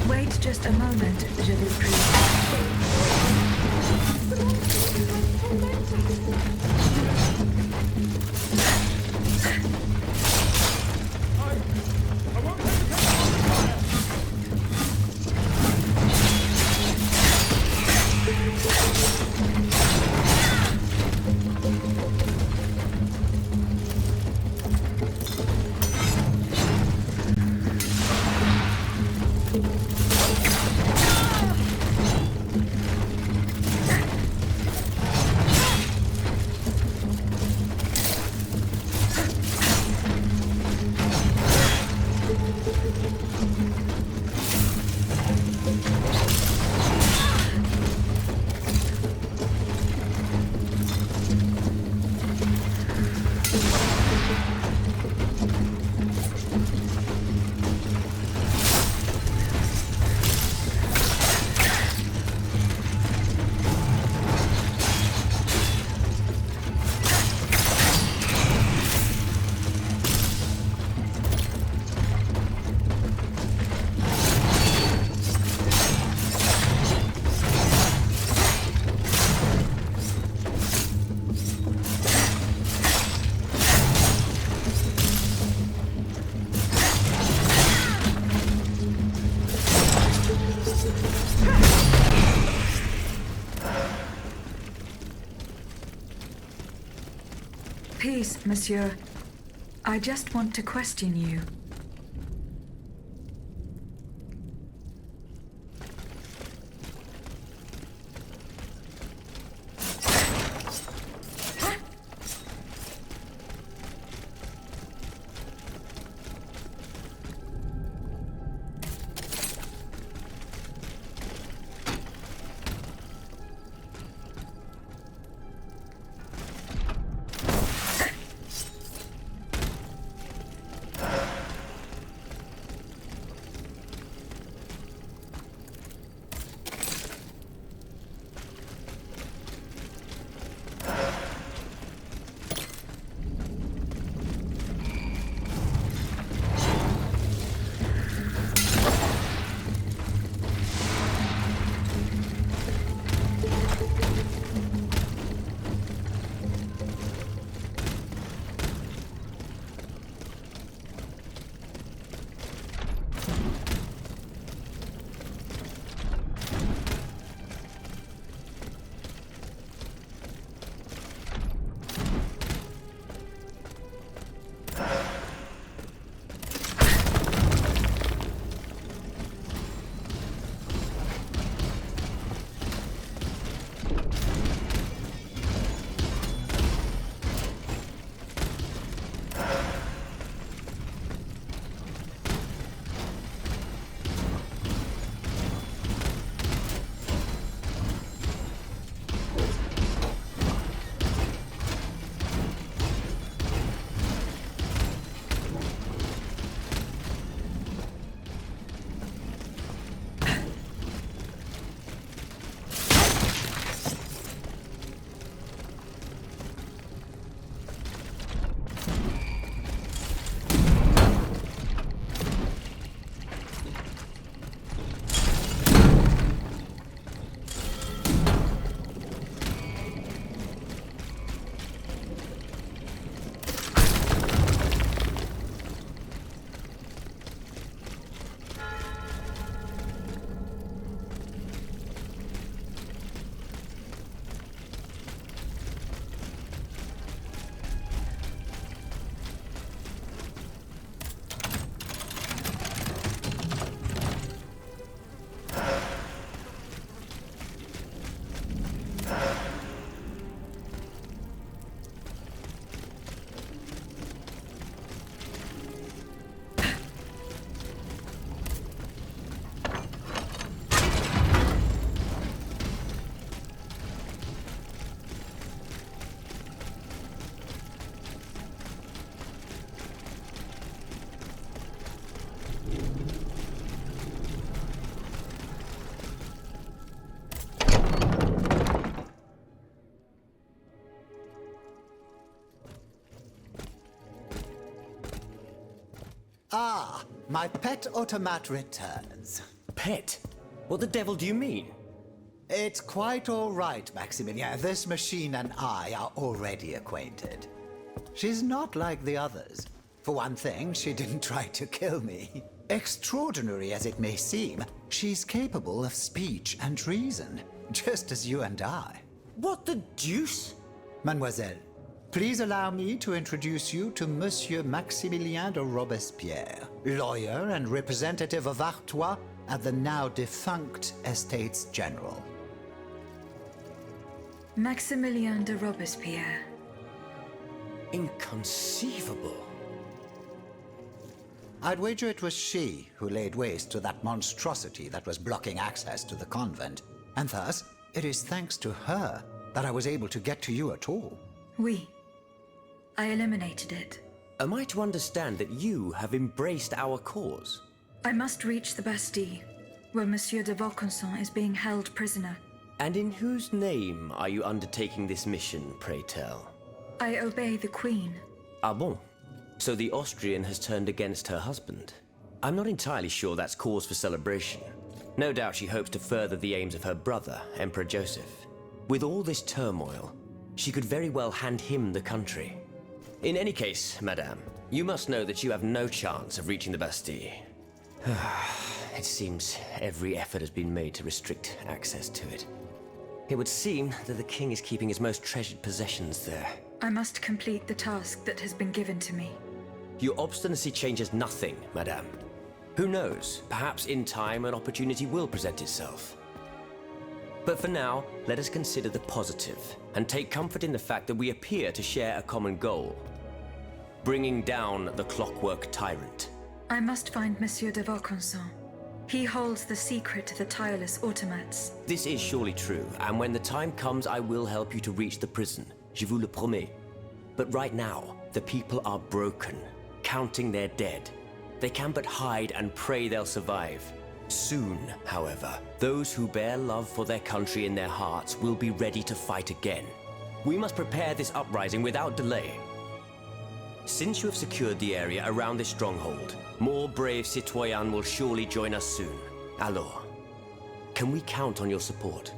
Wait just a moment, je vous prie. Peace, monsieur. I just want to question you. My pet automat returns. Pet? What the devil do you mean? It's quite all right, Maximilien. This machine and I are already acquainted. She's not like the others. For one thing, she didn't try to kill me. Extraordinary as it may seem, she's capable of speech and reason, just as you and I. What the deuce? Mademoiselle, please allow me to introduce you to Monsieur Maximilien de Robespierre, lawyer and representative of Artois at the now defunct Estates General. Maximilien de Robespierre. Inconceivable. I'd wager it was she who laid waste to that monstrosity that was blocking access to the convent, and thus it is thanks to her that I was able to get to you at all. Oui. I eliminated it. Am I to understand that you have embraced our cause? I must reach the Bastille, where Monsieur de Vaucanson is being held prisoner. And in whose name are you undertaking this mission, pray tell? I obey the Queen. Ah bon? So the Austrian has turned against her husband. I'm not entirely sure that's cause for celebration. No doubt she hopes to further the aims of her brother, Emperor Joseph. With all this turmoil, she could very well hand him the country. In any case, madame, you must know that you have no chance of reaching the Bastille. It seems every effort has been made to restrict access to it. It would seem that the king is keeping his most treasured possessions there. I must complete the task that has been given to me. Your obstinacy changes nothing, madame. Who knows, perhaps in time an opportunity will present itself. But for now, let us consider the positive, and take comfort in the fact that we appear to share a common goal. Bringing down the clockwork tyrant. I must find Monsieur de Vaucanson. He holds the secret to the tireless automats. This is surely true, and when the time comes I will help you to reach the prison. Je vous le promets. But right now, the people are broken, counting their dead. They can but hide and pray they'll survive. Soon, however, those who bear love for their country in their hearts will be ready to fight again. We must prepare this uprising without delay. Since you have secured the area around this stronghold, more brave citoyens will surely join us soon. Alors, can we count on your support?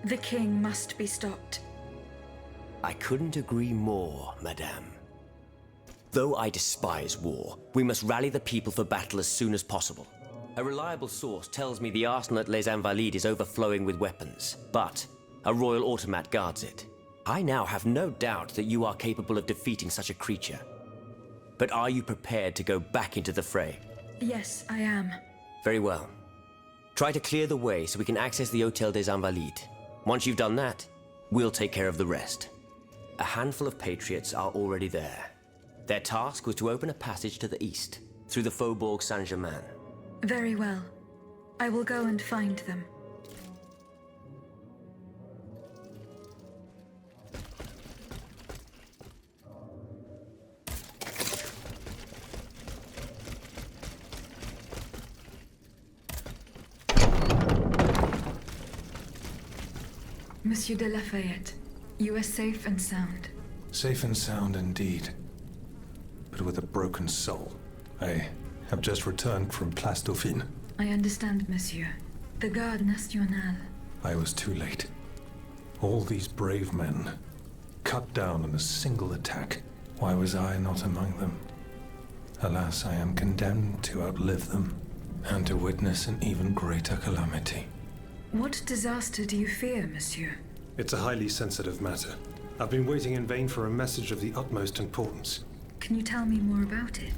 The king must be stopped. I couldn't agree more, madame. Though I despise war, we must rally the people for battle as soon as possible. A reliable source tells me the arsenal at Les Invalides is overflowing with weapons, but a royal automat guards it. I now have no doubt that you are capable of defeating such a creature. But are you prepared to go back into the fray? Yes, I am. Very well. Try to clear the way so we can access the Hôtel des Invalides. Once you've done that, we'll take care of the rest. A handful of patriots are already there. Their task was to open a passage to the east, through the Faubourg Saint-Germain. Very well. I will go and find them. Monsieur de Lafayette, you are safe and sound. Safe and sound indeed, but with a broken soul. I have just returned from Place Dauphine. I understand, monsieur. The Garde Nationale. I was too late. All these brave men, cut down in a single attack. Why was I not among them? Alas, I am condemned to outlive them, and to witness an even greater calamity. What disaster do you fear, monsieur? It's a highly sensitive matter. I've been waiting in vain for a message of the utmost importance. Can you tell me more about it?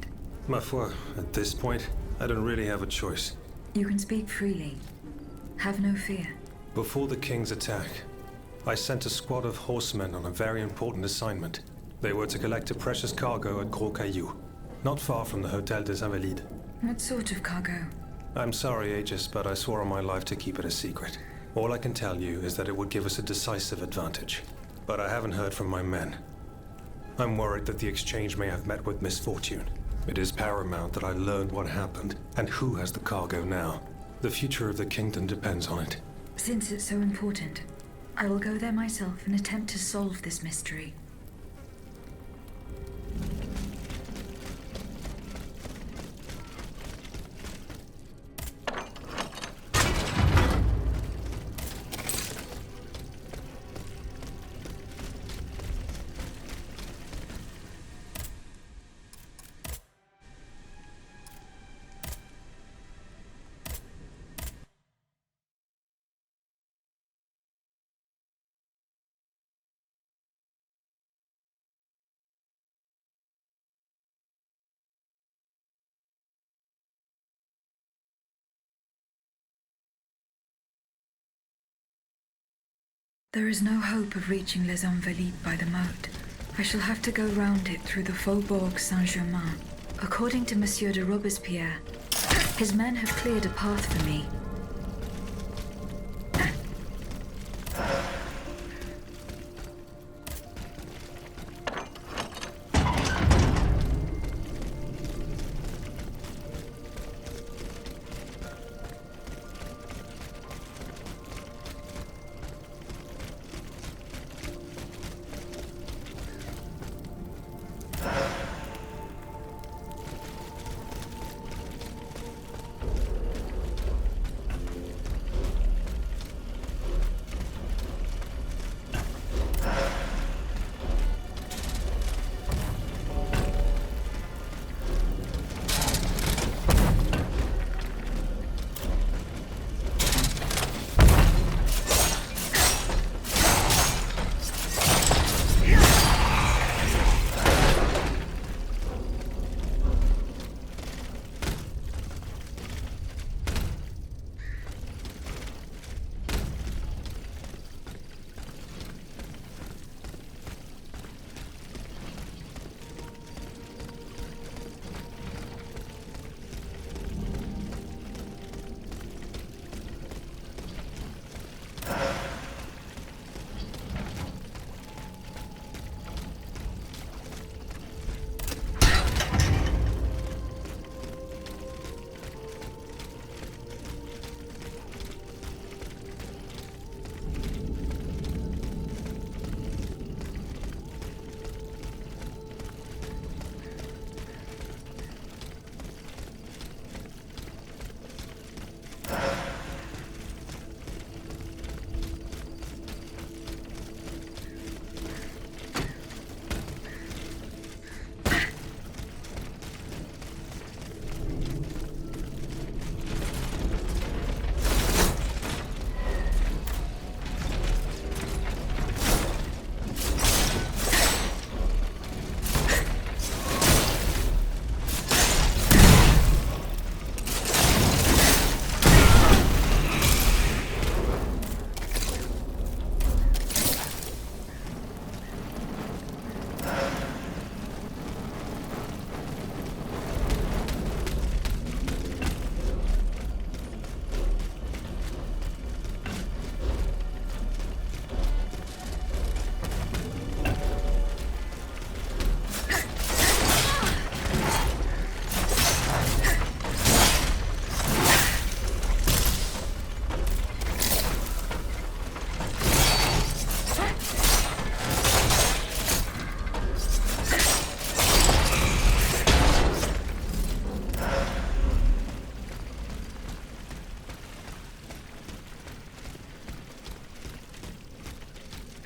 Ma foi, at this point, I don't really have a choice. You can speak freely. Have no fear. Before the king's attack, I sent a squad of horsemen on a very important assignment. They were to collect a precious cargo at Gros Caillou, not far from the Hôtel des Invalides. What sort of cargo? I'm sorry, Aegis, but I swore on my life to keep it a secret. All I can tell you is that it would give us a decisive advantage. But I haven't heard from my men. I'm worried that the exchange may have met with misfortune. It is paramount that I learn what happened and who has the cargo now. The future of the kingdom depends on it. Since it's so important, I will go there myself and attempt to solve this mystery. There is no hope of reaching Les Invalides by the moat. I shall have to go round it through the Faubourg Saint-Germain. According to Monsieur de Robespierre, his men have cleared a path for me.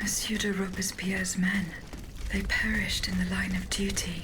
Monsieur de Robespierre's men. They perished in the line of duty.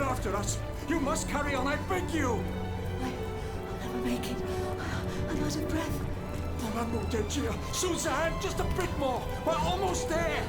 They're after us. You must carry on, I beg you. I'm making. I'm out of breath. Maman, dear dear. Suzanne, just a bit more. We're almost there.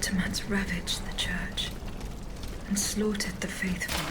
Ottomans ravaged the church and slaughtered the faithful.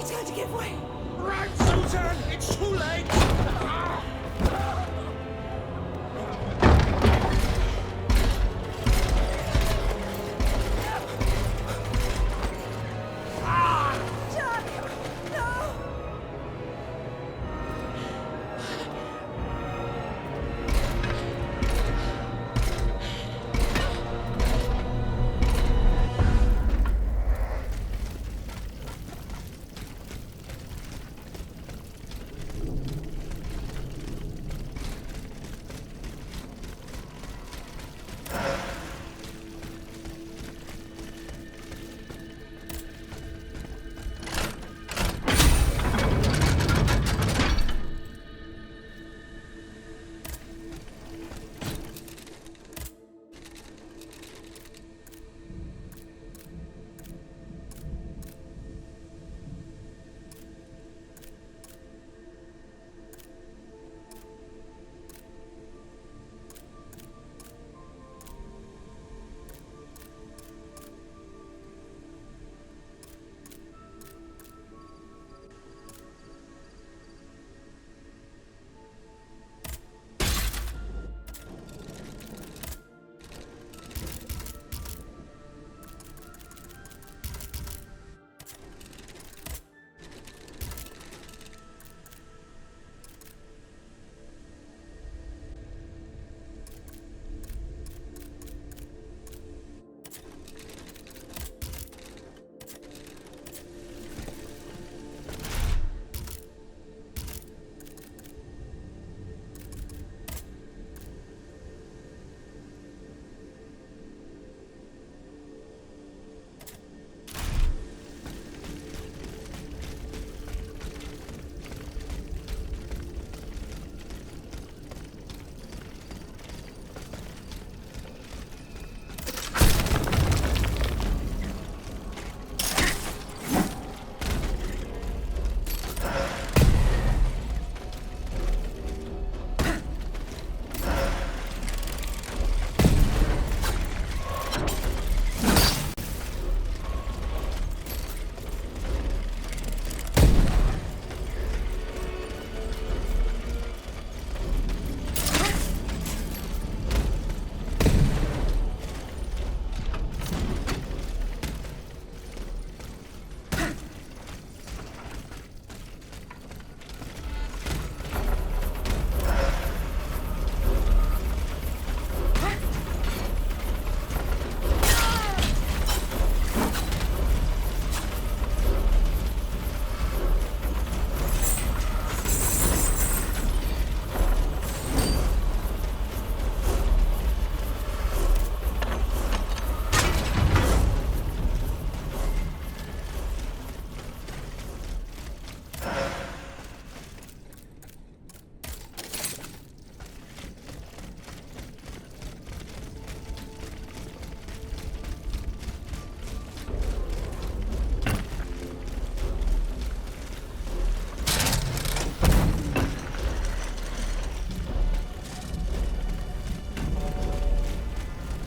It's going to give way. Right, Suzanne! It's too late! Jack! No!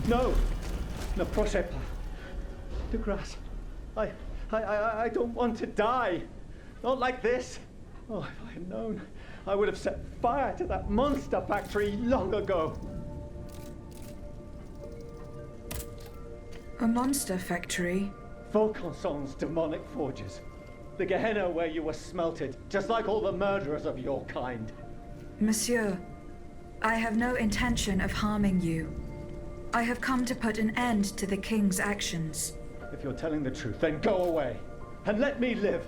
No! Ne prochez pas. De grâce. I don't want to die. Not like this. Oh, if I had known, I would have set fire to that monster factory long ago. A monster factory? Vaucanson's demonic forges. The Gehenna where you were smelted, just like all the murderers of your kind. Monsieur, I have no intention of harming you. I have come to put an end to the king's actions. If you're telling the truth, then go away. And let me live.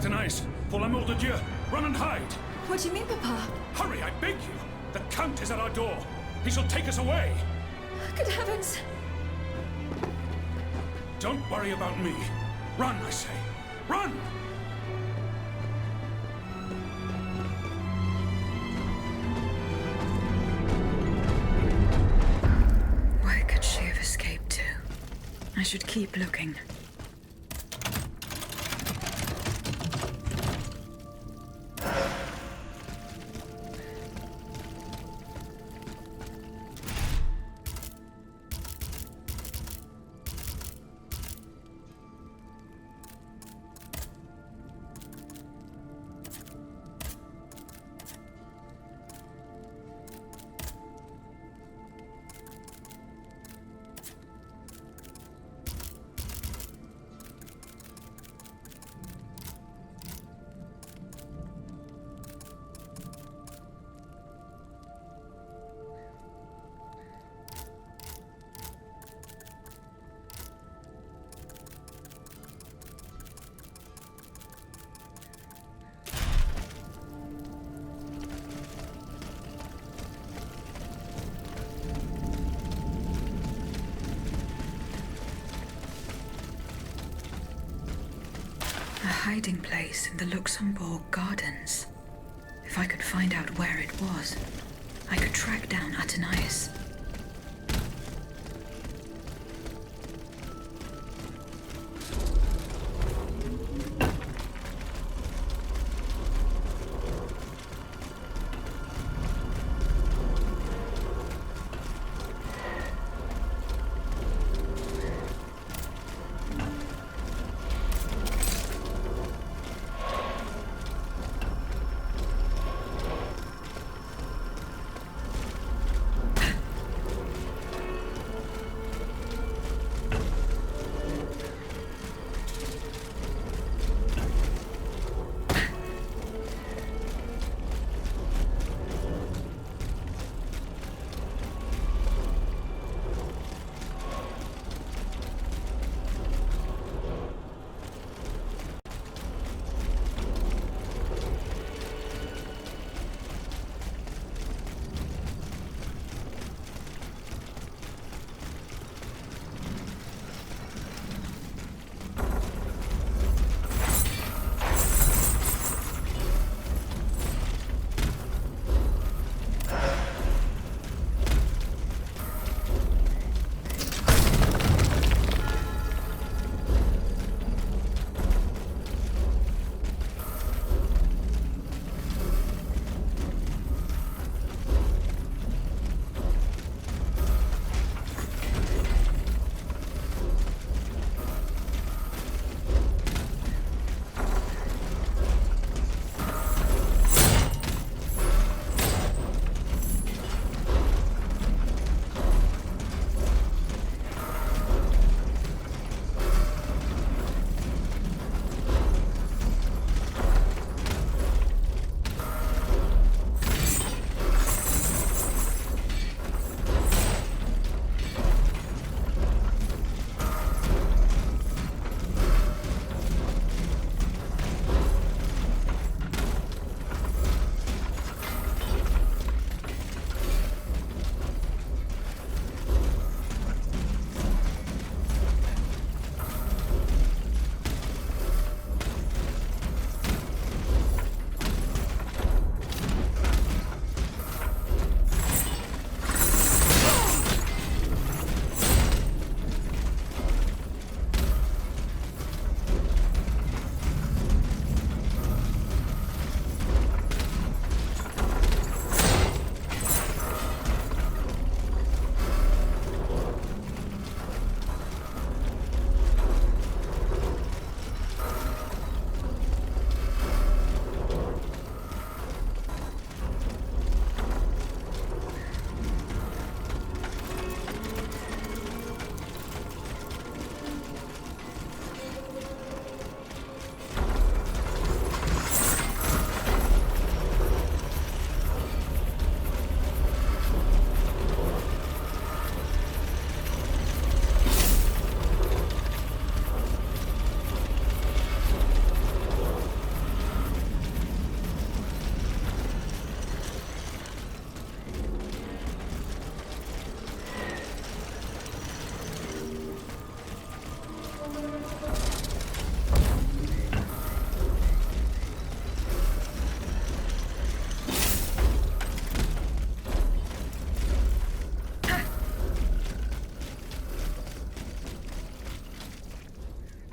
Athénaïs, pour l'amour de Dieu, run and hide! What do you mean, Papa? Hurry, I beg you! The Count is at our door. He shall take us away. Good heavens! Don't worry about me. Run, I say. Run! Where could she have escaped to? I should keep looking. A hiding place in the Luxembourg Gardens. If I could find out where it was, I could track down Athénaïs.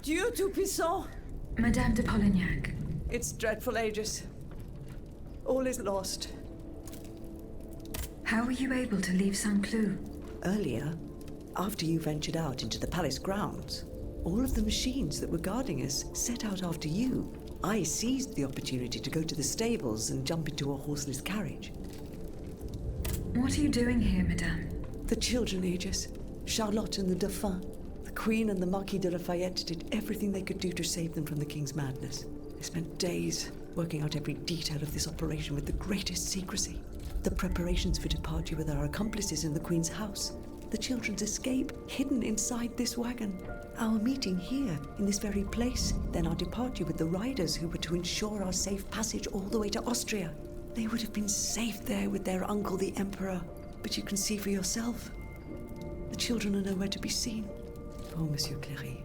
Dieu Tout-Puissant! Madame de Polignac. It's dreadful, Aegis. All is lost. How were you able to leave Saint Cloud? Earlier, after you ventured out into the palace grounds, all of the machines that were guarding us set out after you. I seized the opportunity to go to the stables and jump into a horseless carriage. What are you doing here, Madame? The children, Aegis. Charlotte and the Dauphin. The Queen and the Marquis de Lafayette did everything they could do to save them from the King's madness. They spent days working out every detail of this operation with the greatest secrecy. The preparations for departure with our accomplices in the Queen's house. The children's escape, hidden inside this wagon. Our meeting here, in this very place. Then our departure with the riders who were to ensure our safe passage all the way to Austria. They would have been safe there with their uncle, the Emperor. But you can see for yourself. The children are nowhere to be seen. Oh, Monsieur Cléry.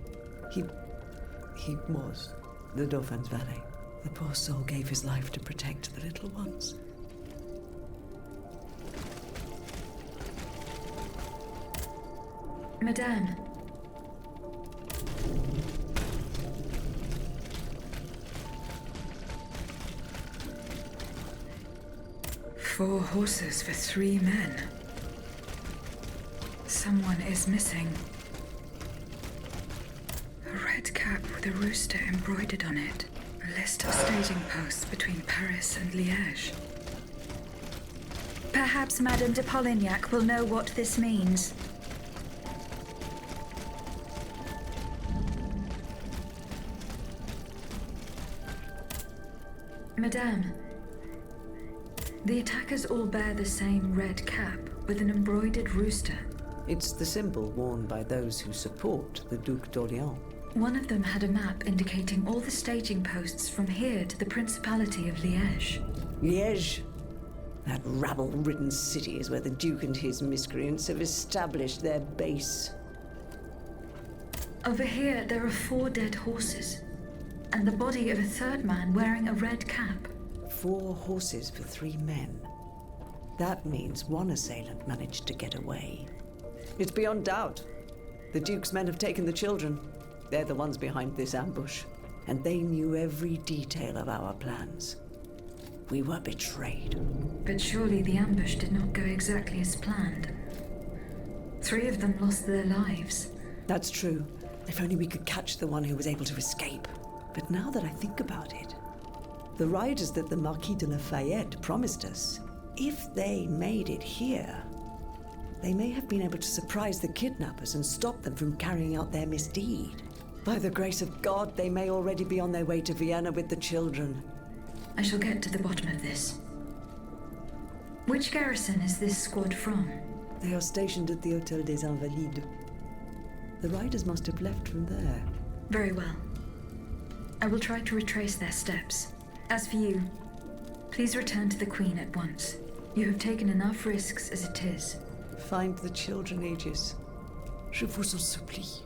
He was the Dauphin's valet. The poor soul gave his life to protect the little ones. Madame. Four horses for 3 men. Someone is missing. A red cap with a rooster embroidered on it. A list of staging posts between Paris and Liège. Perhaps Madame de Polignac will know what this means. Madame, the attackers all bear the same red cap with an embroidered rooster. It's the symbol worn by those who support the Duc d'Orléans. One of them had a map indicating all the staging posts from here to the Principality of Liège. Liège? That rabble-ridden city is where the Duke and his miscreants have established their base. Over here, there are 4 dead horses, and the body of a 3rd man wearing a red cap. 4 horses for 3 men. That means one assailant managed to get away. It's beyond doubt. The Duke's men have taken the children. They're the ones behind this ambush, and they knew every detail of our plans. We were betrayed. But surely the ambush did not go exactly as planned. 3 of them lost their lives. That's true. If only we could catch the one who was able to escape. But now that I think about it, the riders that the Marquis de Lafayette promised us, if they made it here, they may have been able to surprise the kidnappers and stop them from carrying out their misdeed. By the grace of God, they may already be on their way to Vienna with the children. I shall get to the bottom of this. Which garrison is this squad from? They are stationed at the Hôtel des Invalides. The riders must have left from there. Very well. I will try to retrace their steps. As for you, please return to the Queen at once. You have taken enough risks as it is. Find the children, Aegis. Je vous en supplie.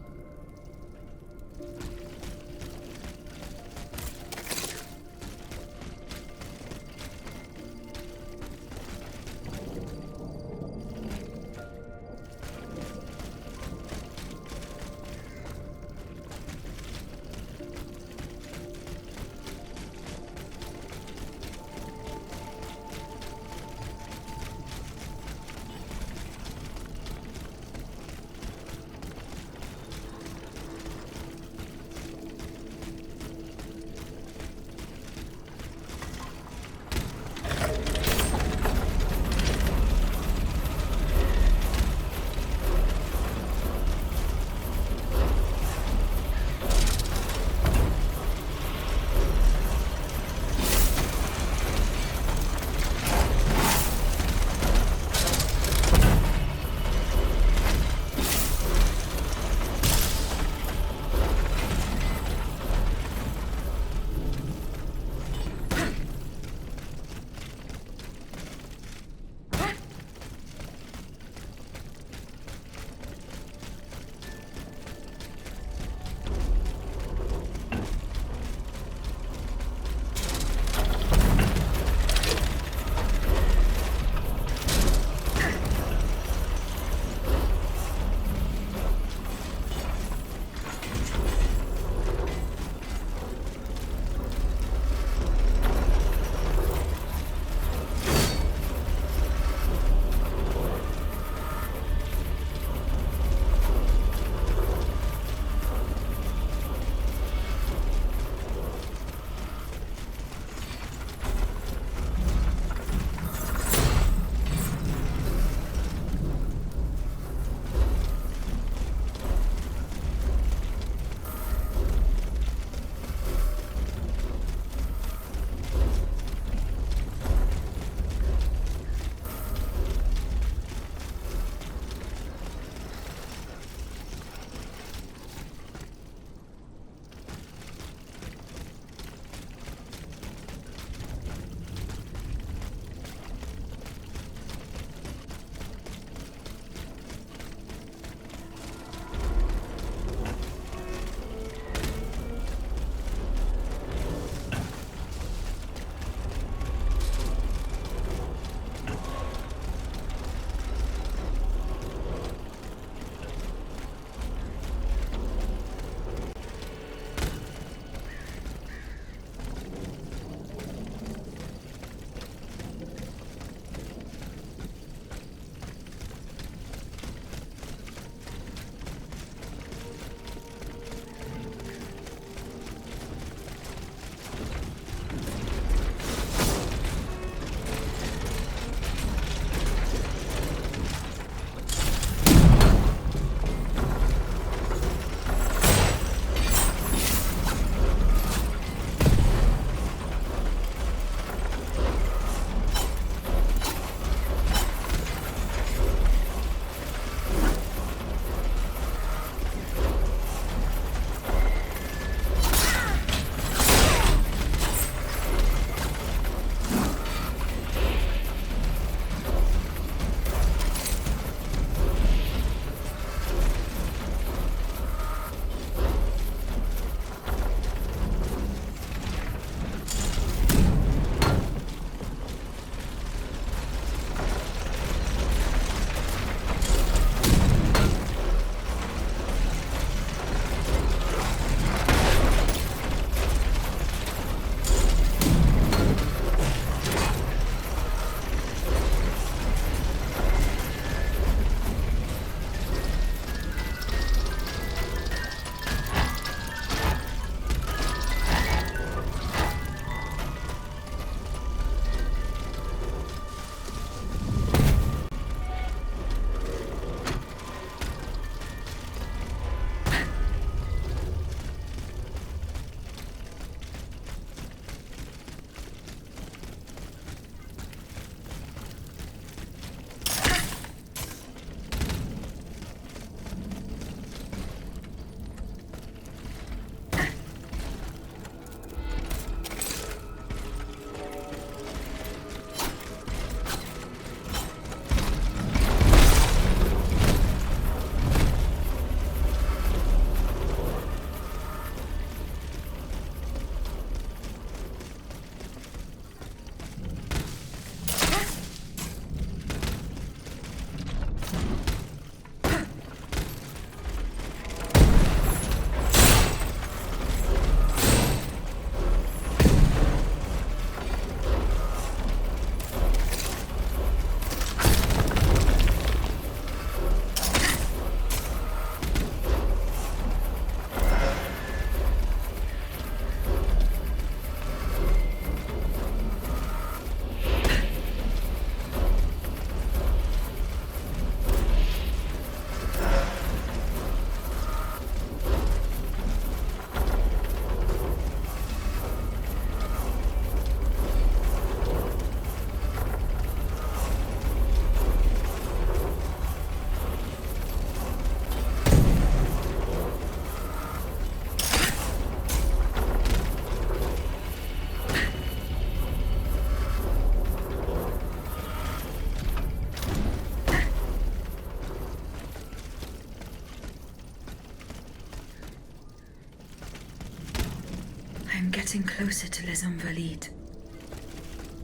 I'm getting closer to Les Invalides.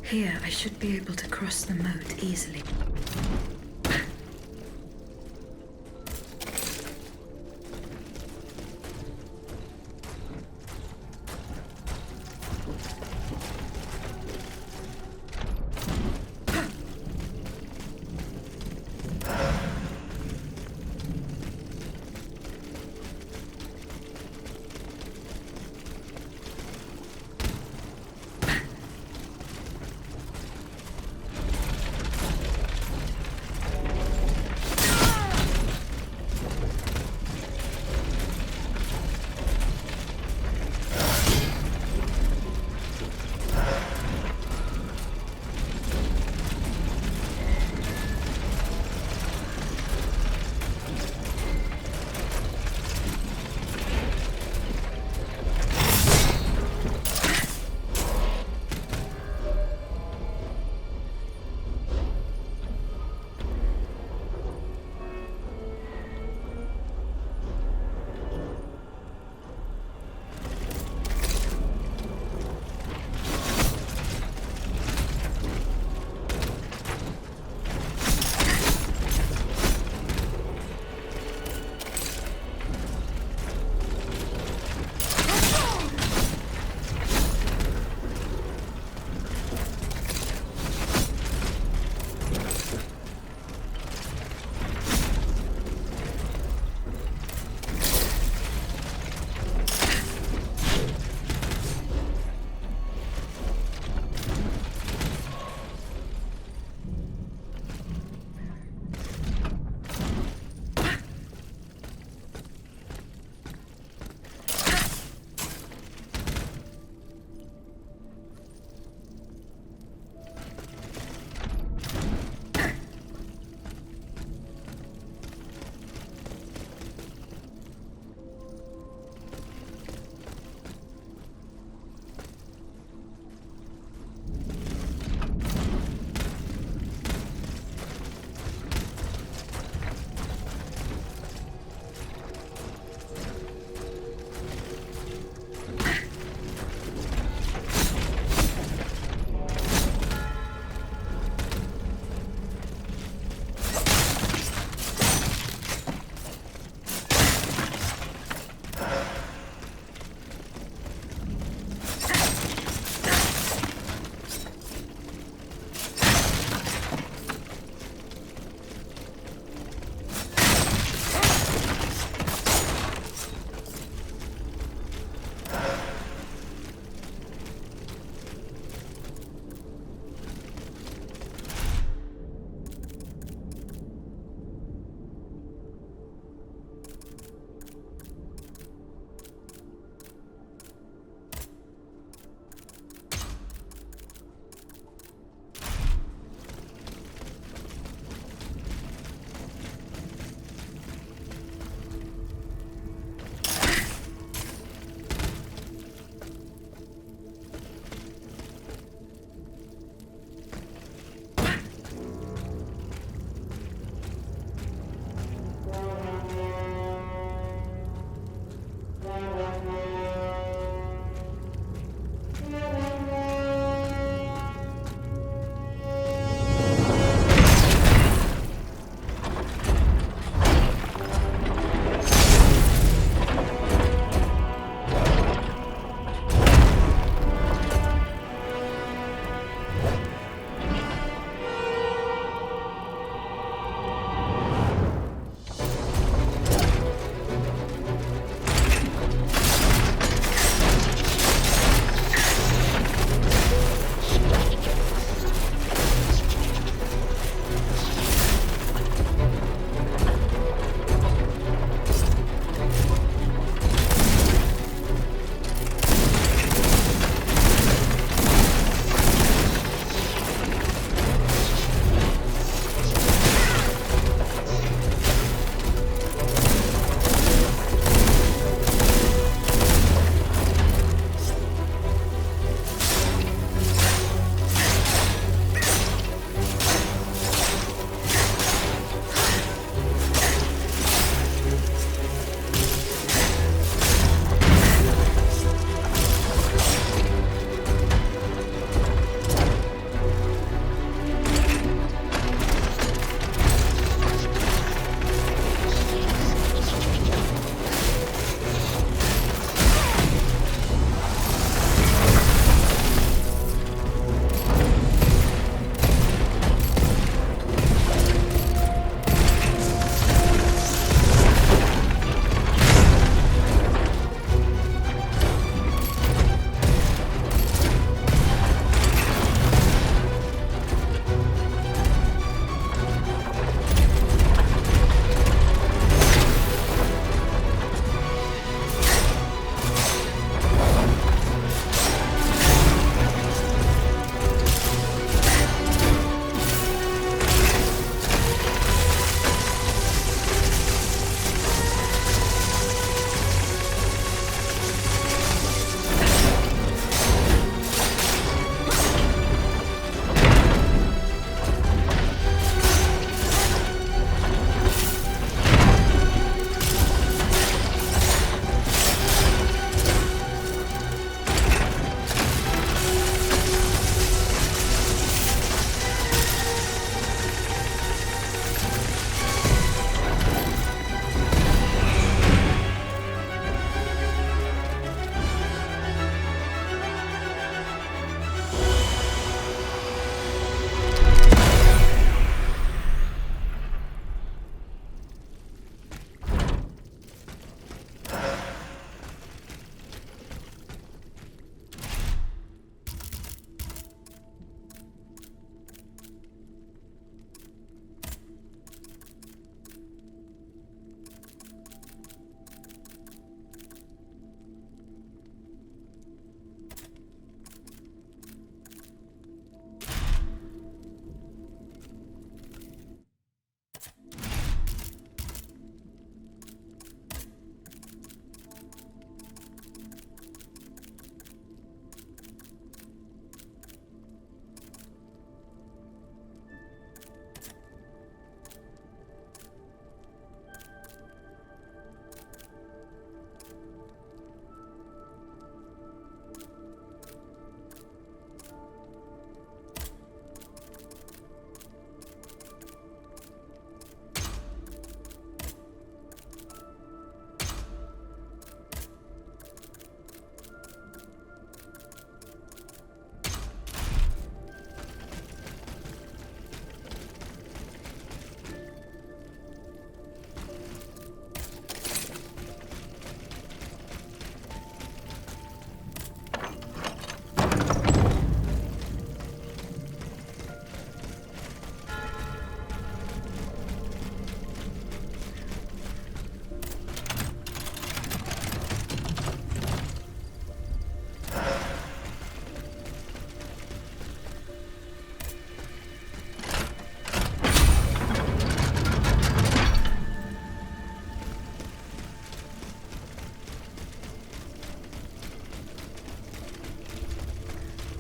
Here, I should be able to cross the moat easily.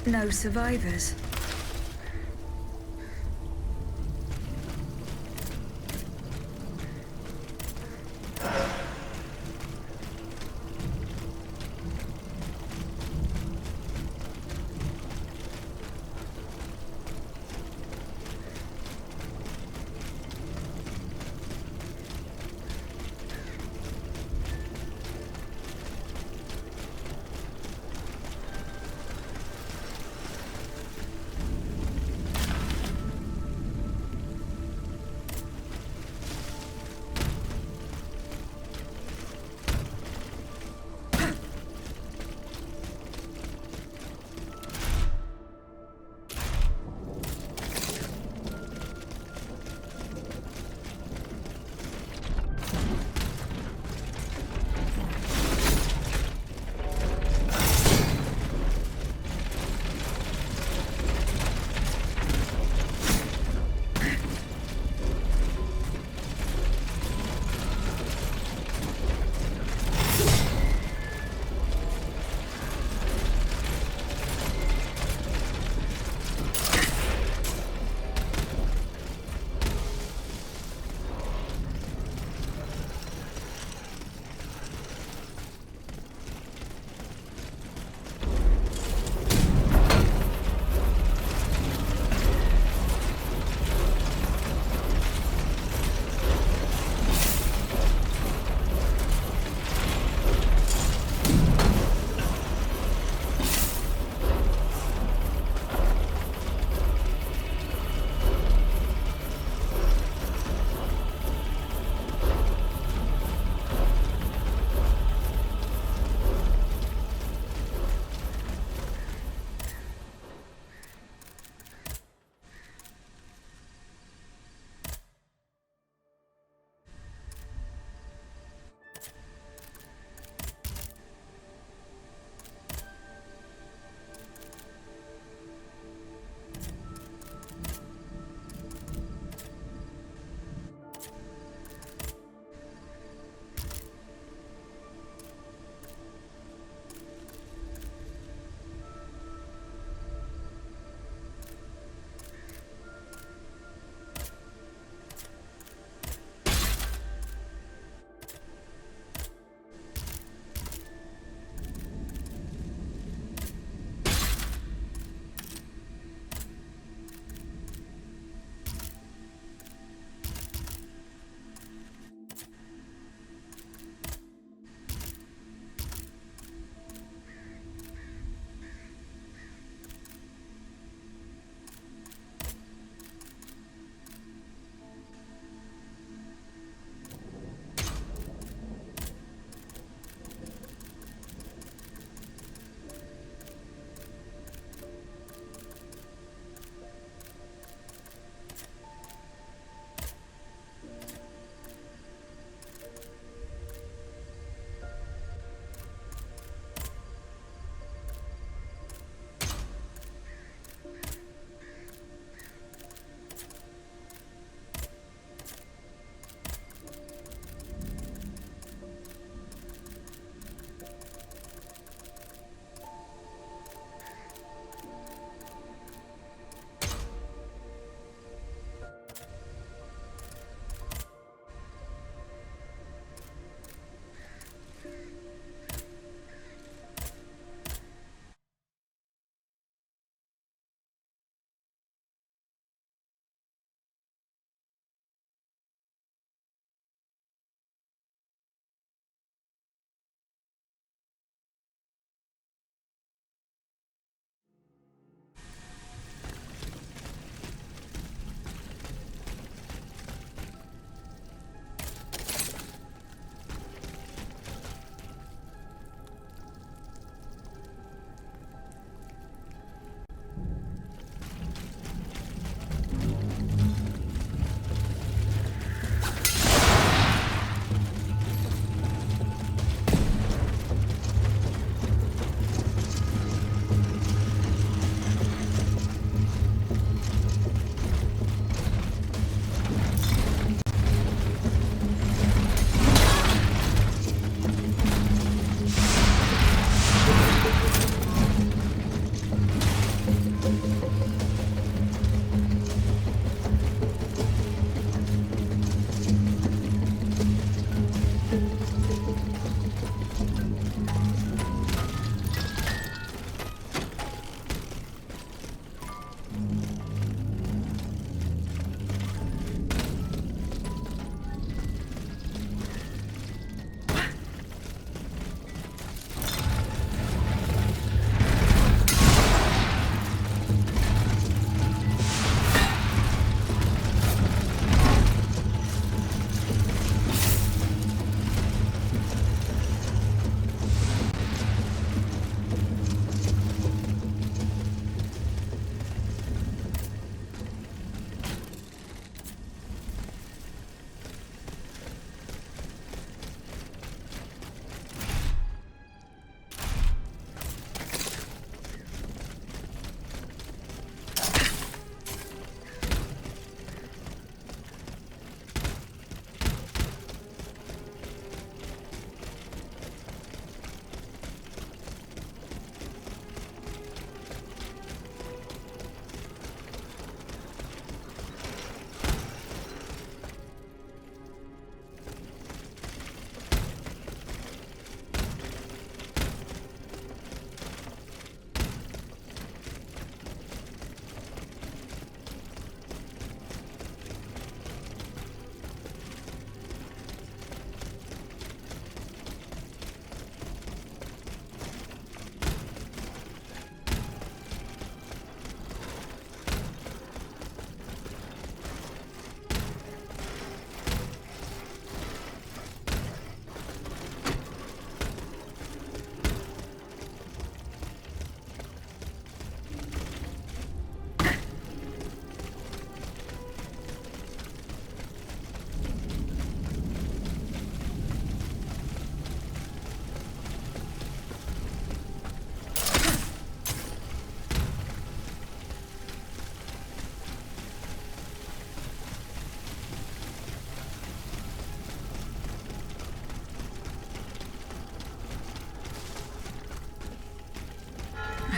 No survivors.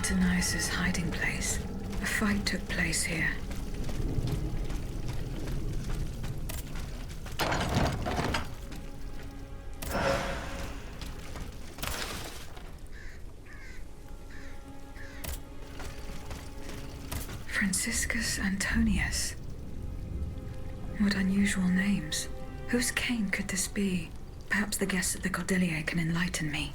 Artanias' hiding place. A fight took place here. Franciscus Antonius. What unusual names. Whose cane could this be? Perhaps the guests at the Cordelier can enlighten me.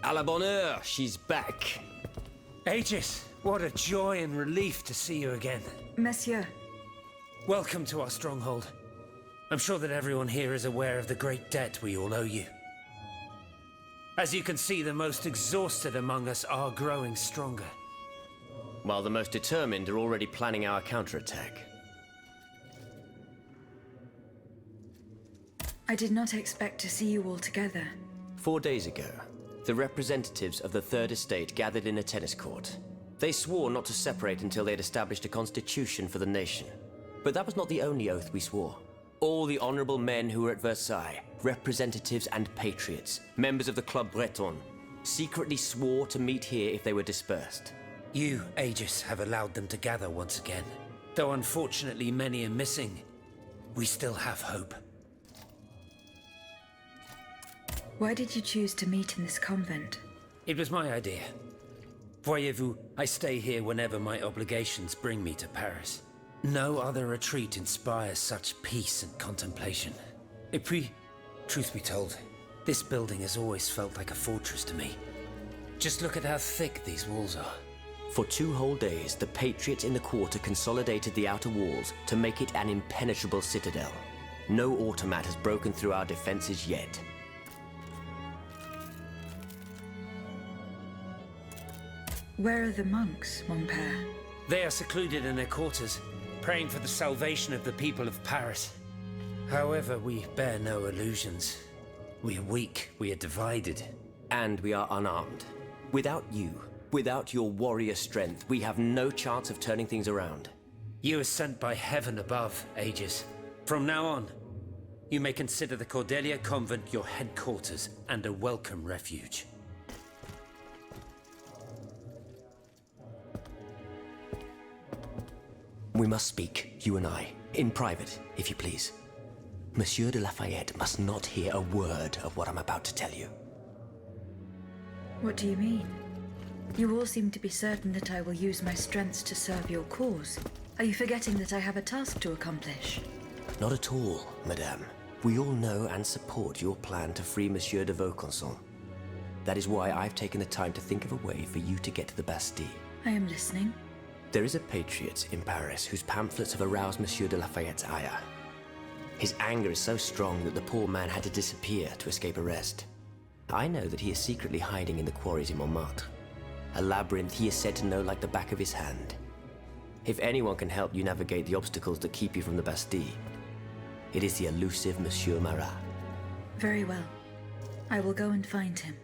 À la bonne heure, she's back. Aegis, what a joy and relief to see you again. Monsieur, Welcome to our stronghold. I'm sure that everyone here is aware of the great debt we all owe you. As you can see, the most exhausted among us are growing stronger. While the most determined are already planning our counterattack. I did not expect to see you all together. 4 days ago, the representatives of the Third Estate gathered in a tennis court. They swore not to separate until they'd established a constitution for the nation. But that was not the only oath we swore. All the honorable men who were at Versailles, representatives and patriots, members of the Club Breton, secretly swore to meet here if they were dispersed. You, Aegis, have allowed them to gather once again. Though unfortunately many are missing, we still have hope. Why did you choose to meet in this convent? It was my idea. Voyez-vous, I stay here whenever my obligations bring me to Paris. No other retreat inspires such peace and contemplation. Et puis, truth be told, this building has always felt like a fortress to me. Just look at how thick these walls are. For 2 whole days, the patriots in the quarter consolidated the outer walls to make it an impenetrable citadel. No automat has broken through our defenses yet. Where are the monks, mon père? They are secluded in their quarters, praying for the salvation of the people of Paris. However, we bear no illusions. We are weak, we are divided. And we are unarmed. Without you, without your warrior strength, we have no chance of turning things around. You are sent by heaven above, Aegis. From now on, you may consider the Cordelia Convent your headquarters and a welcome refuge. We must speak, you and I, in private, if you please. Monsieur de Lafayette must not hear a word of what I'm about to tell you. What do you mean? You all seem to be certain that I will use my strengths to serve your cause. Are you forgetting that I have a task to accomplish? Not at all, madame. We all know and support your plan to free Monsieur de Vaucanson. That is why I've taken the time to think of a way for you to get to the Bastille. I am listening. There is a patriot in Paris whose pamphlets have aroused Monsieur de Lafayette's ire. His anger is so strong that the poor man had to disappear to escape arrest. I know that he is secretly hiding in the quarries in Montmartre. A labyrinth he is said to know like the back of his hand. If anyone can help you navigate the obstacles that keep you from the Bastille, it is the elusive Monsieur Marat. Very well. I will go and find him.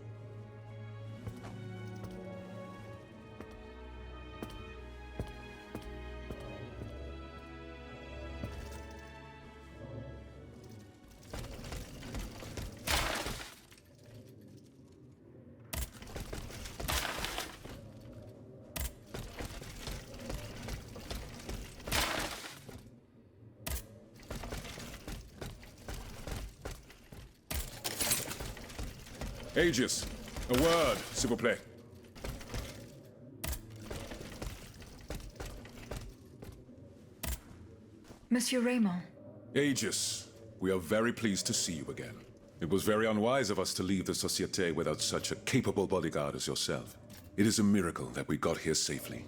Aegis, a word, s'il vous plaît. Monsieur Raymond. Aegis, we are very pleased to see you again. It was very unwise of us to leave the Société without such a capable bodyguard as yourself. It is a miracle that we got here safely.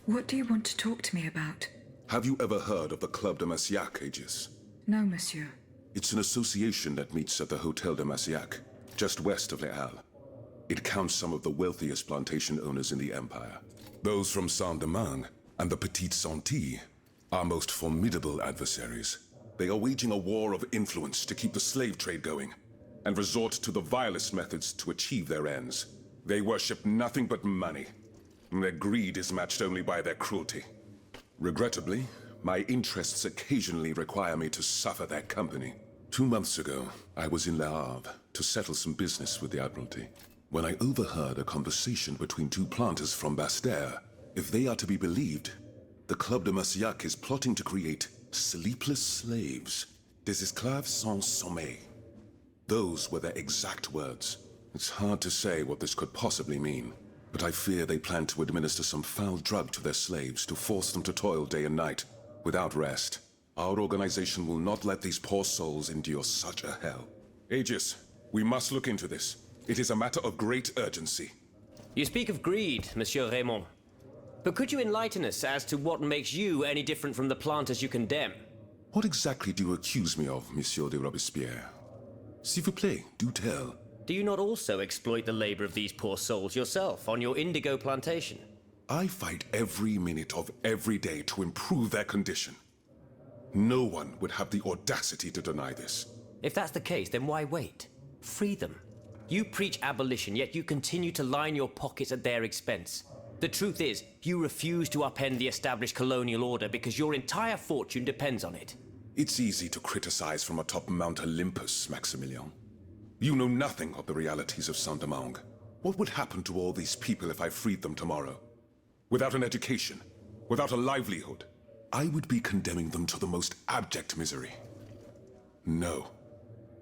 What do you want to talk to me about? Have you ever heard of the Club de Massiac, Aegis? No, monsieur. It's an association that meets at the Hotel de Massiac, just west of Les Halles. It counts some of the wealthiest plantation owners in the Empire. Those from Saint-Domingue and the Petite Santilles, our most formidable adversaries. They are waging a war of influence to keep the slave trade going, and resort to the vilest methods to achieve their ends. They worship nothing but money, and their greed is matched only by their cruelty. Regrettably, my interests occasionally require me to suffer their company. 2 months ago, I was in Le Havre to settle some business with the Admiralty, when I overheard a conversation between two planters from Bastère. If they are to be believed, the Club de Massiac is plotting to create sleepless slaves, des esclaves sans sommeil. Those were their exact words. It's hard to say what this could possibly mean, but I fear they plan to administer some foul drug to their slaves to force them to toil day and night, without rest. Our organization will not let these poor souls endure such a hell. Aegis, we must look into this. It is a matter of great urgency. You speak of greed, Monsieur Raymond. But could you enlighten us as to what makes you any different from the planters you condemn? What exactly do you accuse me of, Monsieur de Robespierre? S'il vous plaît, do tell. Do you not also exploit the labor of these poor souls yourself on your indigo plantation? I fight every minute of every day to improve their condition. No one would have the audacity to deny this. If that's the case, then why wait? Free them. You preach abolition, yet you continue to line your pockets at their expense. The truth is, you refuse to upend the established colonial order because your entire fortune depends on it. It's easy to criticize from atop Mount Olympus, Maximilian. You know nothing of the realities of Saint-Domingue. What would happen to all these people if I freed them tomorrow? Without an education, without a livelihood, I would be condemning them to the most abject misery. No.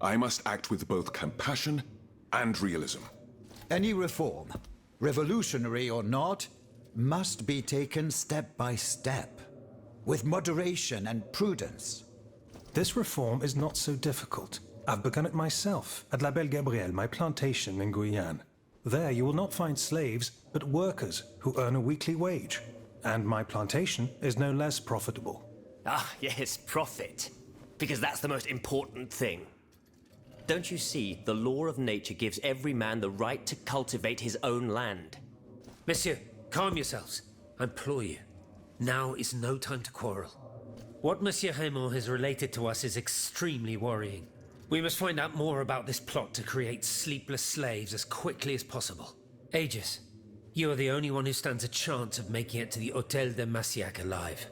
I must act with both compassion and realism. Any reform, revolutionary or not, must be taken step by step, with moderation and prudence. This reform is not so difficult. I've begun it myself at La Belle Gabrielle, my plantation in Guyane. There you will not find slaves, but workers who earn a weekly wage. And my plantation is no less profitable. Ah, yes, profit. Because that's the most important thing. Don't you see, the law of nature gives every man the right to cultivate his own land. Monsieur, calm yourselves. I implore you. Now is no time to quarrel. What Monsieur Raymond has related to us is extremely worrying. We must find out more about this plot to create sleepless slaves as quickly as possible. Aegis, you are the only one who stands a chance of making it to the Hôtel de Massiac alive.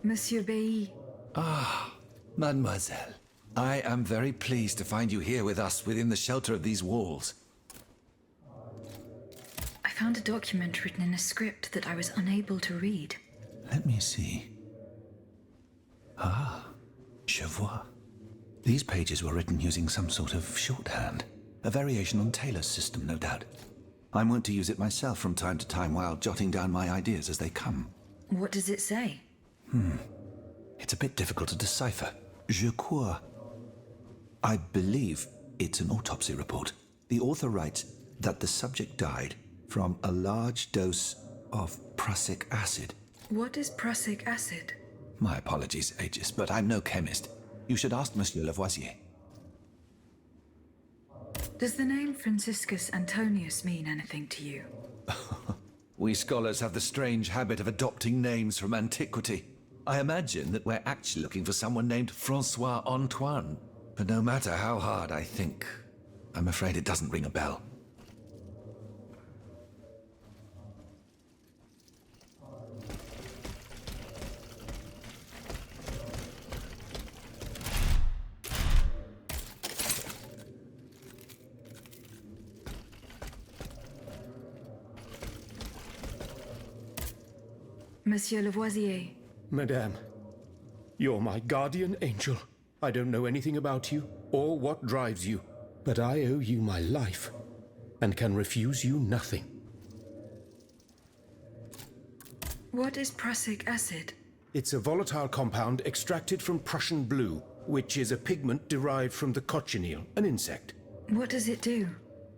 Monsieur Bailly. Ah, mademoiselle. I am very pleased to find you here with us within the shelter of these walls. I found a document written in a script that I was unable to read. Let me see. Ah, je vois. These pages were written using some sort of shorthand. A variation on Taylor's system, no doubt. I'm wont to use it myself from time to time while jotting down my ideas as they come. What does it say? It's a bit difficult to decipher. Je crois. I believe it's an autopsy report. The author writes that the subject died from a large dose of prussic acid. What is prussic acid? My apologies, Aegis, but I'm no chemist. You should ask Monsieur Lavoisier. Does the name Franciscus Antonius mean anything to you? We scholars have the strange habit of adopting names from antiquity. I imagine that we're actually looking for someone named Francois Antoine. But no matter how hard I think, I'm afraid it doesn't ring a bell. Monsieur Lavoisier. Madame, you're my guardian angel. I don't know anything about you or what drives you, but I owe you my life and can refuse you nothing. What is prussic acid? It's a volatile compound extracted from Prussian blue, which is a pigment derived from the cochineal, an insect. What does it do?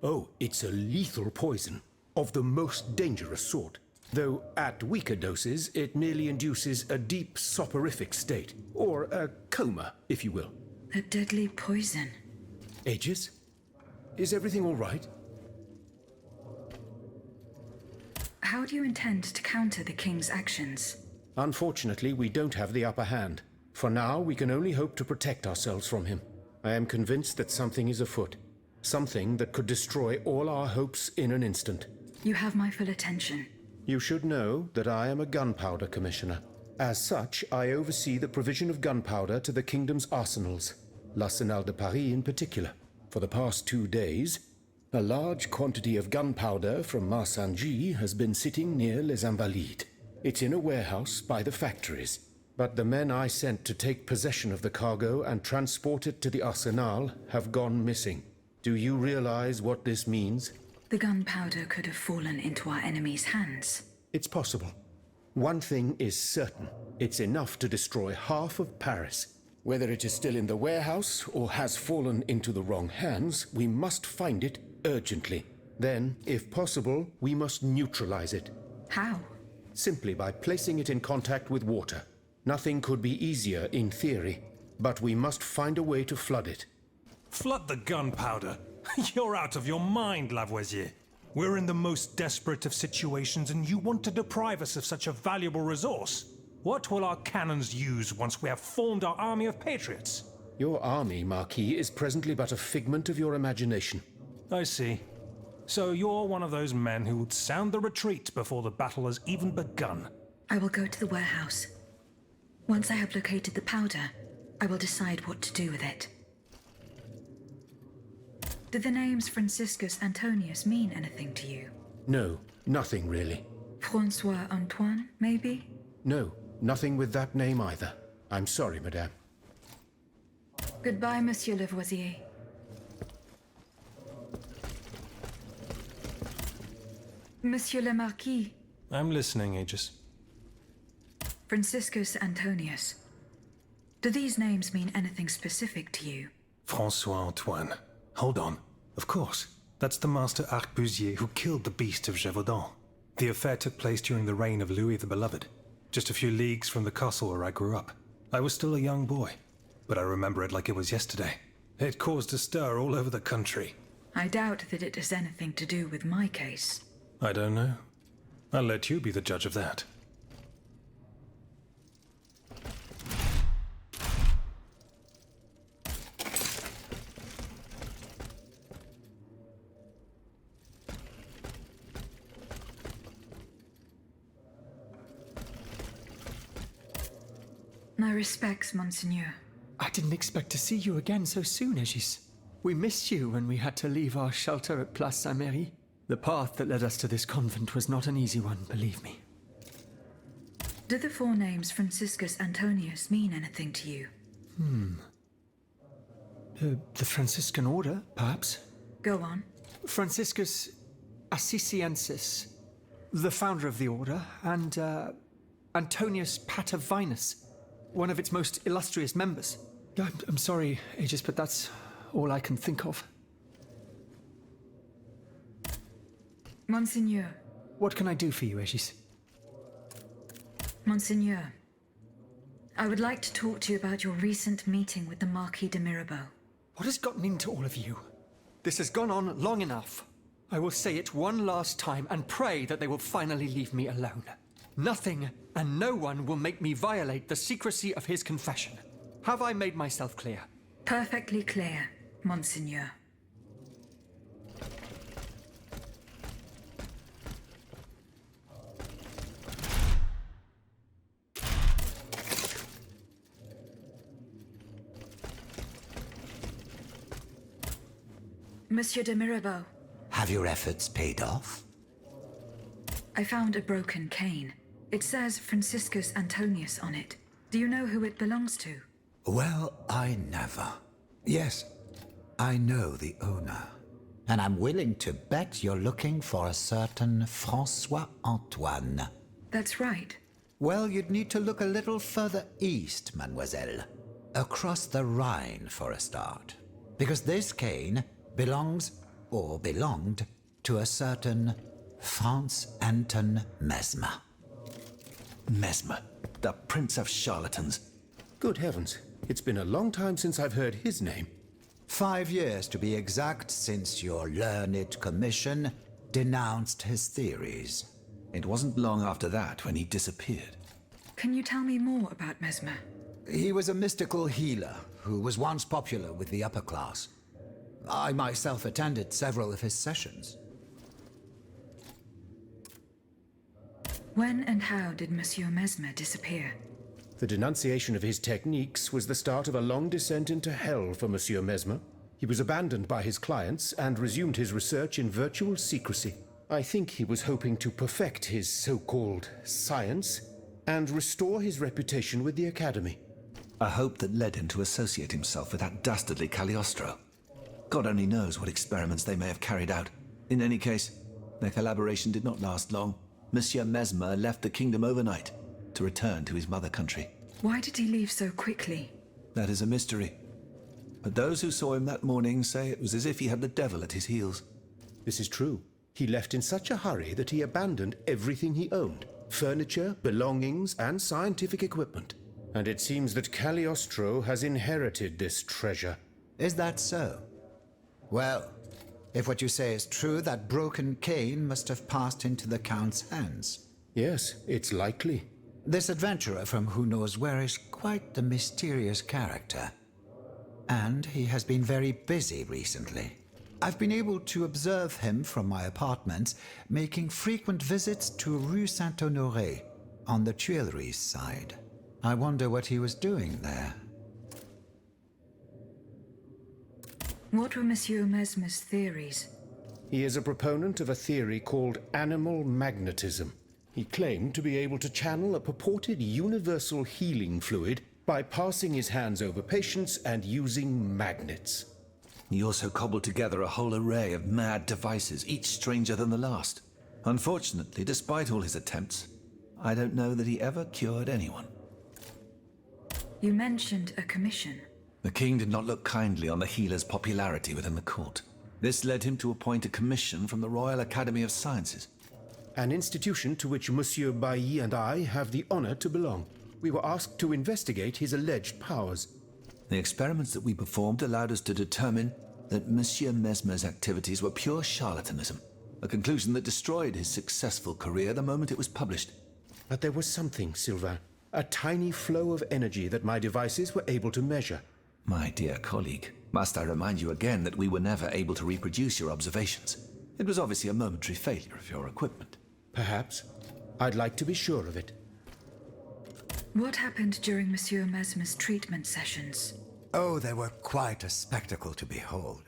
Oh, it's a lethal poison of the most dangerous sort. Though at weaker doses, it merely induces a deep soporific state, or a coma, if you will. A deadly poison. Aegis? Is everything all right? How do you intend to counter the king's actions? Unfortunately, we don't have the upper hand. For now, we can only hope to protect ourselves from him. I am convinced that something is afoot. Something that could destroy all our hopes in an instant. You have my full attention. You should know that I am a gunpowder commissioner. As such, I oversee the provision of gunpowder to the kingdom's arsenals, l'Arsenal de Paris in particular. For the past 2 days, a large quantity of gunpowder from Marsangy has been sitting near Les Invalides. It's in a warehouse by the factories. But the men I sent to take possession of the cargo and transport it to the Arsenal have gone missing. Do you realize what this means? The gunpowder could have fallen into our enemy's hands. It's possible. One thing is certain. It's enough to destroy half of Paris. Whether it is still in the warehouse or has fallen into the wrong hands, we must find it urgently. Then, if possible, we must neutralize it. How? Simply by placing it in contact with water. Nothing could be easier in theory, but we must find a way to flood it. Flood the gunpowder? You're out of your mind, Lavoisier. We're in the most desperate of situations, and you want to deprive us of such a valuable resource. What will our cannons use once we have formed our army of patriots? Your army, Marquis, is presently but a figment of your imagination. I see. So you're one of those men who would sound the retreat before the battle has even begun. I will go to the warehouse. Once I have located the powder, I will decide what to do with it. Do the names Franciscus Antonius mean anything to you? No, nothing really. Francois Antoine, maybe? No, nothing with that name either. I'm sorry, madame. Goodbye, Monsieur Lavoisier. Monsieur le Marquis. I'm listening, Aegis. Franciscus Antonius. Do these names mean anything specific to you? Francois Antoine. Hold on. Of course. That's the master arquebusier who killed the beast of Gévaudan. The affair took place during the reign of Louis the Beloved, just a few leagues from the castle where I grew up. I was still a young boy, but I remember it like it was yesterday. It caused a stir all over the country. I doubt that it has anything to do with my case. I don't know. I'll let you be the judge of that. My respects, Monseigneur. I didn't expect to see you again so soon, Aegis. We missed you when we had to leave our shelter at Place Saint-Merry. The path that led us to this convent was not an easy one, believe me. Do the four names Franciscus Antonius mean anything to you? The Franciscan order, perhaps? Go on. Franciscus Assisiensis, the founder of the order, and Antonius Patavinus, one of its most illustrious members. I'm sorry, Aegis, but that's all I can think of. Monseigneur. What can I do for you, Aegis? Monseigneur, I would like to talk to you about your recent meeting with the Marquis de Mirabeau. What has gotten into all of you? This has gone on long enough. I will say it one last time and pray that they will finally leave me alone. Nothing and no one will make me violate the secrecy of his confession. Have I made myself clear? Perfectly clear, Monseigneur. Monsieur de Mirabeau. Have your efforts paid off? I found a broken cane. It says Franciscus Antonius on it. Do you know who it belongs to? Well, I never. Yes, I know the owner. And I'm willing to bet you're looking for a certain François Antoine. That's right. Well, you'd need to look a little further east, mademoiselle. Across the Rhine for a start. Because this cane belongs, or belonged, to a certain Franz Anton Mesmer. Mesmer, the prince of charlatans. Good heavens, it's been a long time since I've heard his name. 5 years to be exact since your learned commission denounced his theories. It wasn't long after that when he disappeared. Can you tell me more about Mesmer? He was a mystical healer who was once popular with the upper class. I myself attended several of his sessions. When and how did Monsieur Mesmer disappear? The denunciation of his techniques was the start of a long descent into hell for Monsieur Mesmer. He was abandoned by his clients and resumed his research in virtual secrecy. I think he was hoping to perfect his so-called science and restore his reputation with the Academy. A hope that led him to associate himself with that dastardly Cagliostro. God only knows what experiments they may have carried out. In any case, their collaboration did not last long. Monsieur Mesmer left the kingdom overnight to return to his mother country. Why did he leave so quickly? That is a mystery. But those who saw him that morning say it was as if he had the devil at his heels. This is true. He left in such a hurry that he abandoned everything he owned. Furniture, belongings, and scientific equipment. And it seems that Cagliostro has inherited this treasure. Is that so? Well, if what you say is true, that broken cane must have passed into the Count's hands. Yes, it's likely. This adventurer from who knows where is quite the mysterious character. And he has been very busy recently. I've been able to observe him from my apartments, making frequent visits to Rue Saint-Honoré, on the Tuileries side. I wonder what he was doing there. What were Monsieur Mesmer's theories? He is a proponent of a theory called animal magnetism. He claimed to be able to channel a purported universal healing fluid by passing his hands over patients and using magnets. He also cobbled together a whole array of mad devices, each stranger than the last. Unfortunately, despite all his attempts, I don't know that he ever cured anyone. You mentioned a commission. The king did not look kindly on the healer's popularity within the court. This led him to appoint a commission from the Royal Academy of Sciences. An institution to which Monsieur Bailly and I have the honor to belong. We were asked to investigate his alleged powers. The experiments that we performed allowed us to determine that Monsieur Mesmer's activities were pure charlatanism, a conclusion that destroyed his successful career the moment it was published. But there was something, Sylvain, a tiny flow of energy that my devices were able to measure. My dear colleague, must I remind you again that we were never able to reproduce your observations? It was obviously a momentary failure of your equipment. Perhaps. I'd like to be sure of it. What happened during Monsieur Mesmer's treatment sessions? Oh, they were quite a spectacle to behold.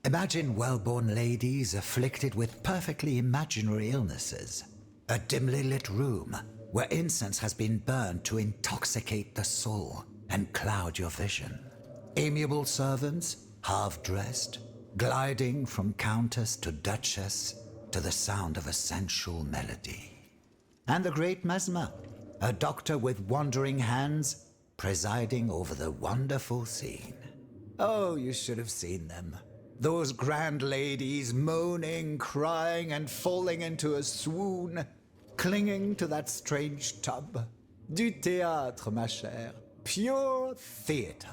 Imagine well-born ladies afflicted with perfectly imaginary illnesses. A dimly lit room where incense has been burned to intoxicate the soul and cloud your vision. Amiable servants, half-dressed, gliding from countess to duchess, to the sound of a sensual melody. And the great Mesmer, a doctor with wandering hands, presiding over the wonderful scene. Oh, you should have seen them. Those grand ladies moaning, crying, and falling into a swoon, clinging to that strange tub. Du théâtre, ma chère. Pure theater.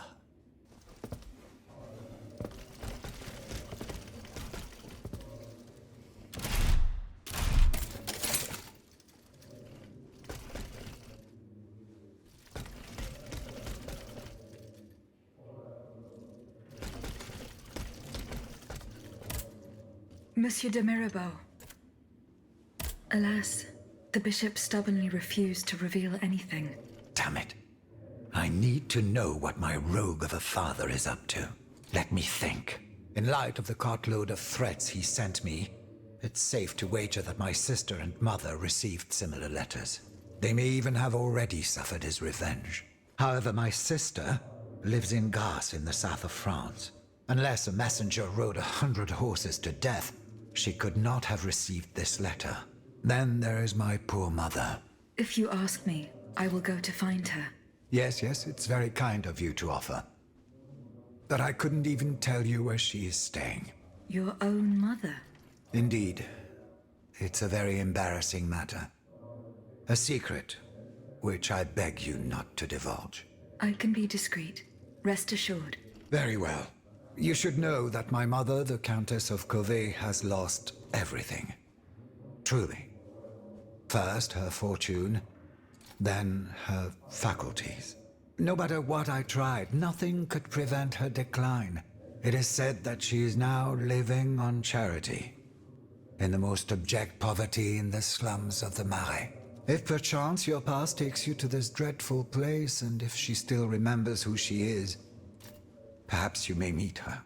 Monsieur de Mirabeau. Alas, the bishop stubbornly refused to reveal anything. Damn it. I need to know what my rogue of a father is up to. Let me think. In light of the cartload of threats he sent me, it's safe to wager that my sister and mother received similar letters. They may even have already suffered his revenge. However, my sister lives in Grasse in the south of France. Unless a messenger rode 100 horses to death, she could not have received this letter. Then there is my poor mother. If you ask me, I will go to find her. Yes, it's very kind of you to offer. But I couldn't even tell you where she is staying. Your own mother? Indeed. It's a very embarrassing matter. A secret, which I beg you not to divulge. I can be discreet. Rest assured. Very well. You should know that my mother, the Countess of Covey, has lost everything. Truly. First her fortune, then her faculties. No matter what I tried, nothing could prevent her decline. It is said that she is now living on charity, in the most abject poverty in the slums of the Marais. If perchance your past takes you to this dreadful place, and if she still remembers who she is, perhaps you may meet her.